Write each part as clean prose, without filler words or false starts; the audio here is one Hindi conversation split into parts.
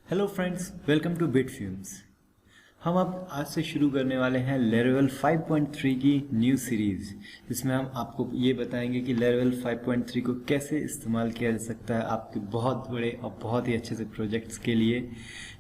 Hello friends, welcome to Bitfumes. हम अब आज से शुरू करने वाले हैं लेरेवल 5.3 की न्यू सीरीज़, जिसमें हम आपको ये बताएंगे कि लेरेवल 5.3 को कैसे इस्तेमाल किया जा सकता है आपके बहुत बड़े और बहुत ही अच्छे से प्रोजेक्ट्स के लिए,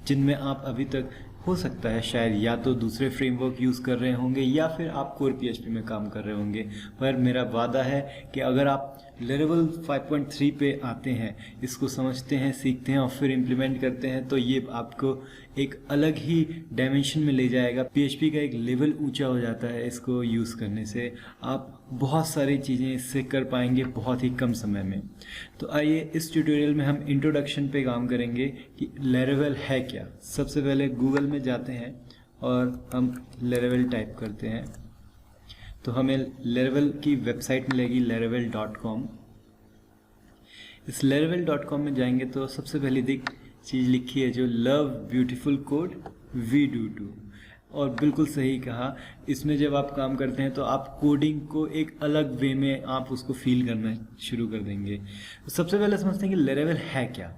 जिनमें आप अभी तक हो सकता है शायद या तो दूसरे फ्रेमवर्क यूज़ कर रहे होंगे या फिर आप कोर पीएचपी में काम कर रहे होंगे। पर मेरा वादा है कि अगर आप लेरेवल 5.3 पे आते हैं, इसको समझते हैं, सीखते हैं और फिर इम्प्लीमेंट करते हैं, तो ये आपको एक अलग ही डायमेंशन में ले जाएगा। पीएचपी का एक लेवल ऊंचा हो जाता है इसको यूज़ करने से। आप बहुत सारी चीज़ें इससे कर पाएंगे बहुत ही कम समय में। तो आइए इस ट्यूटोरियल में हम इंट्रोडक्शन पे काम करेंगे कि लेरेवल है क्या। सबसे पहले गूगल में जाते हैं और हम लेरेवल टाइप करते हैं तो हमें लेरेवल की वेबसाइट मिलेगी laravel.com। इस laravel.com में जाएंगे तो सबसे पहली चीज़ लिखी है जो love beautiful code we do too. और बिल्कुल सही कहा, इसमें जब आप काम करते हैं तो आप कोडिंग को एक अलग वे में आप उसको फील करना शुरू कर देंगे। तो सबसे पहले समझते हैं कि लेरेवल है क्या।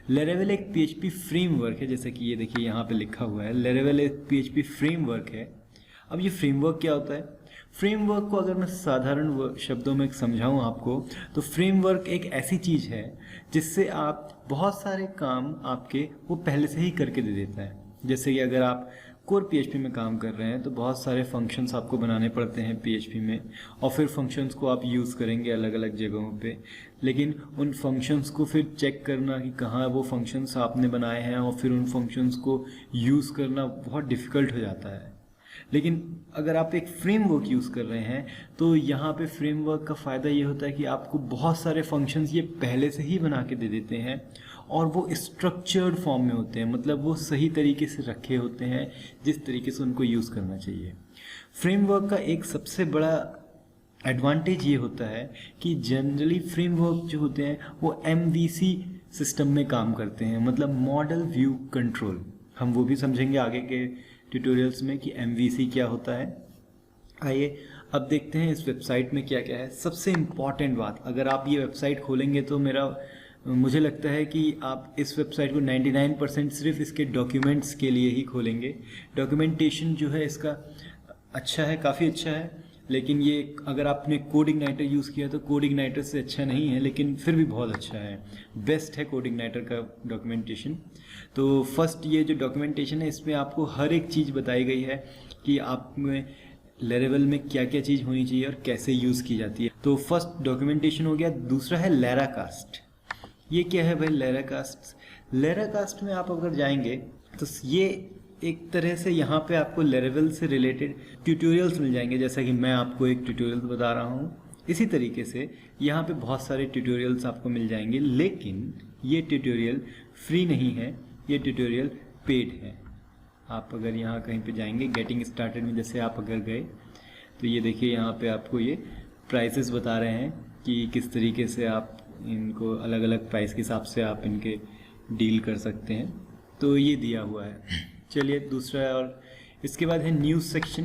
लेरेवल एक पीएचपी फ्रेमवर्क है, जैसे कि ये देखिए यहाँ पे लिखा हुआ है, लेरेवल एक पीएचपी फ्रेमवर्क है। अब ये फ्रेमवर्क क्या होता है? फ्रेमवर्क को अगर मैं साधारण शब्दों में समझाऊं आपको, तो फ्रेमवर्क एक ऐसी चीज़ है जिससे आप बहुत सारे काम आपके वो पहले से ही करके दे देता है। जैसे कि अगर आप कोर पीएचपी में काम कर रहे हैं तो बहुत सारे फंक्शंस आपको बनाने पड़ते हैं पीएचपी में, और फिर फंक्शंस को आप यूज़ करेंगे अलग अलग जगहों पे। लेकिन उन फंक्शंस को फिर चेक करना कि कहाँ वो फंक्शंस आपने बनाए हैं और फिर उन फंक्शंस को यूज़ करना बहुत डिफ़िकल्ट हो जाता है। लेकिन अगर आप एक फ्रेमवर्क यूज़ कर रहे हैं तो यहाँ पे फ्रेमवर्क का फ़ायदा ये होता है कि आपको बहुत सारे फंक्शंस ये पहले से ही बना के दे देते हैं और वो स्ट्रक्चर्ड फॉर्म में होते हैं, मतलब वो सही तरीके से रखे होते हैं जिस तरीके से उनको यूज़ करना चाहिए। फ्रेमवर्क का एक सबसे बड़ा एडवांटेज ये होता है कि जनरली फ्रेमवर्क जो होते हैं वो MVC सिस्टम में काम करते हैं, मतलब मॉडल व्यू कंट्रोल। हम वो भी समझेंगे आगे के ट्यूटोरियल्स में कि MVC क्या होता है। आइए अब देखते हैं इस वेबसाइट में क्या क्या है। सबसे इम्पॉर्टेंट बात, अगर आप ये वेबसाइट खोलेंगे तो मुझे लगता है कि आप इस वेबसाइट को 99% सिर्फ इसके डॉक्यूमेंट्स के लिए ही खोलेंगे। डॉक्यूमेंटेशन जो है इसका अच्छा है, काफ़ी अच्छा है, लेकिन ये अगर आपने कोड इग्नाइटर यूज़ किया तो कोड इग्नाइटर से अच्छा नहीं है, लेकिन फिर भी बहुत अच्छा है, बेस्ट है कोड इग्नाइटर का डॉक्यूमेंटेशन। तो फर्स्ट ये जो डॉक्यूमेंटेशन है इसमें आपको हर एक चीज़ बताई गई है कि आप में लेरेवल में क्या क्या चीज़ होनी चाहिए और कैसे यूज़ की जाती है। तो फर्स्ट डॉक्यूमेंटेशन हो गया। दूसरा है लेराकास्ट। ये क्या है भाई लेराकास्ट? लेराकास्ट में आप अगर जाएंगे तो ये एक तरह से यहाँ पे आपको लेरेवल से रिलेटेड ट्यूटोरियल्स मिल जाएंगे, जैसा कि मैं आपको एक ट्यूटोरियल बता रहा हूँ। इसी तरीके से यहाँ पे बहुत सारे ट्यूटोरियल्स आपको मिल जाएंगे, लेकिन ये ट्यूटोरियल फ्री नहीं है, ये ट्यूटोरियल पेड है। आप अगर यहाँ कहीं पे जाएंगे गेटिंग स्टार्टेड में, जैसे आप अगर गए तो ये देखिए यहाँ पे आपको ये प्राइसेस बता रहे हैं कि किस तरीके से आप इनको अलग अलग प्राइस के हिसाब से आप इनके डील कर सकते हैं। तो ये दिया हुआ है। चलिए दूसरा, और इसके बाद है न्यूज़ सेक्शन।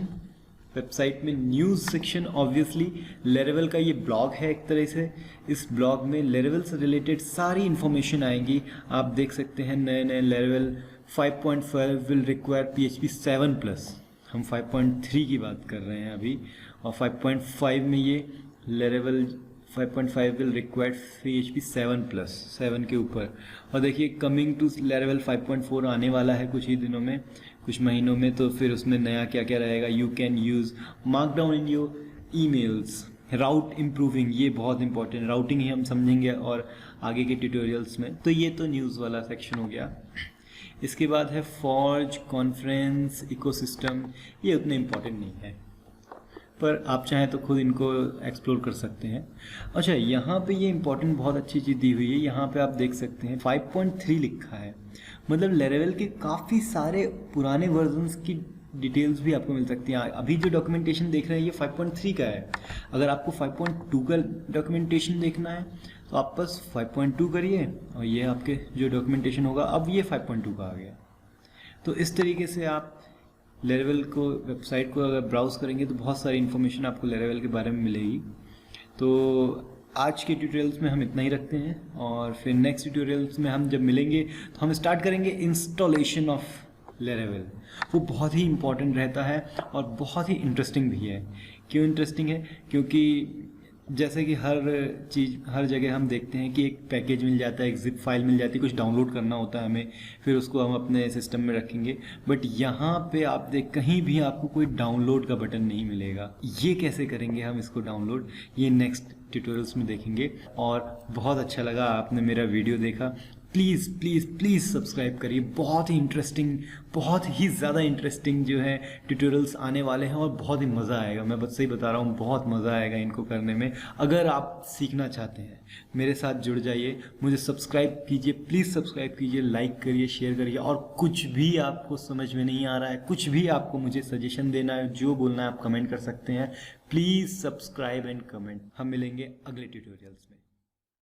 वेबसाइट में न्यूज़ सेक्शन ऑब्वियसली लेरेवल का ये ब्लॉग है एक तरह से। इस ब्लॉग में लेरेवल से रिलेटेड सारी इन्फॉर्मेशन आएगी। आप देख सकते हैं नए नए लेरेवल 5.5 विल रिक्वायर PHP 7+। हम 5.3 की बात कर रहे हैं अभी, और 5.5 में ये लेरेवल 5.5 विल रिक्वायर्ड PHP 7+, 7 के ऊपर। और देखिए कमिंग टू लेरेवल 5.4 आने वाला है कुछ ही दिनों में, कुछ महीनों में। तो फिर उसमें नया क्या क्या रहेगा? You can use markdown in your emails, route improving, ये बहुत इंपॉर्टेंट, राउटिंग ही हम समझेंगे और आगे के ट्यूटोरियल्स में। तो ये तो न्यूज़ वाला सेक्शन हो गया। इसके बाद है फॉर्ज, कॉन्फ्रेंस, इकोसिस्टम। ये उतने इम्पॉर्टेंट नहीं है, पर आप चाहें तो खुद इनको एक्सप्लोर कर सकते हैं। अच्छा, यहाँ पे ये इंपॉर्टेंट बहुत अच्छी चीज़ दी हुई है। यहाँ पे आप देख सकते हैं 5.3 लिखा है, मतलब लेरेवल के काफ़ी सारे पुराने वर्जन्स की डिटेल्स भी आपको मिल सकती हैं। अभी जो डॉक्यूमेंटेशन देख रहे हैं ये 5.3 का है। अगर आपको 5.2 का डॉक्यूमेंटेशन देखना है तो आप बस 5.2 करिए और ये आपके जो डॉक्यूमेंटेशन होगा, अब ये 5.2 का आ गया। तो इस तरीके से आप लेरेवल को, वेबसाइट को अगर ब्राउज़ करेंगे तो बहुत सारी इन्फॉर्मेशन आपको लेरेवल के बारे में मिलेगी। तो आज के ट्यूटोरियल्स में हम इतना ही रखते हैं, और फिर नेक्स्ट ट्यूटोरियल्स में हम जब मिलेंगे तो हम स्टार्ट करेंगे इंस्टॉलेशन ऑफ लेरेवल। वो बहुत ही इम्पॉर्टेंट रहता है और बहुत ही इंटरेस्टिंग भी है। क्यों इंटरेस्टिंग है? क्योंकि जैसे कि हर चीज़ हर जगह हम देखते हैं कि एक पैकेज मिल जाता है, एक जिप फाइल मिल जाती है, कुछ डाउनलोड करना होता है हमें, फिर उसको हम अपने सिस्टम में रखेंगे। बट यहाँ पे आप देख कहीं भी आपको कोई डाउनलोड का बटन नहीं मिलेगा। ये कैसे करेंगे हम इसको डाउनलोड, ये नेक्स्ट ट्यूटोरियल्स में देखेंगे। और बहुत अच्छा लगा आपने मेरा वीडियो देखा। प्लीज़ प्लीज़ प्लीज़ सब्सक्राइब करिए। बहुत ही इंटरेस्टिंग, बहुत ही ज़्यादा इंटरेस्टिंग जो है ट्यूटोरियल्स आने वाले हैं और बहुत ही मज़ा आएगा। मैं बस सही बता रहा हूँ, बहुत मज़ा आएगा इनको करने में। अगर आप सीखना चाहते हैं मेरे साथ जुड़ जाइए, मुझे सब्सक्राइब कीजिए, प्लीज़ सब्सक्राइब कीजिए, लाइक करिए, शेयर करिए। और कुछ भी आपको समझ में नहीं आ रहा है, कुछ भी आपको मुझे सजेशन देना है, जो बोलना है आप कमेंट कर सकते हैं। Please subscribe and comment. हम मिलेंगे अगले ट्यूटोरियल्स में।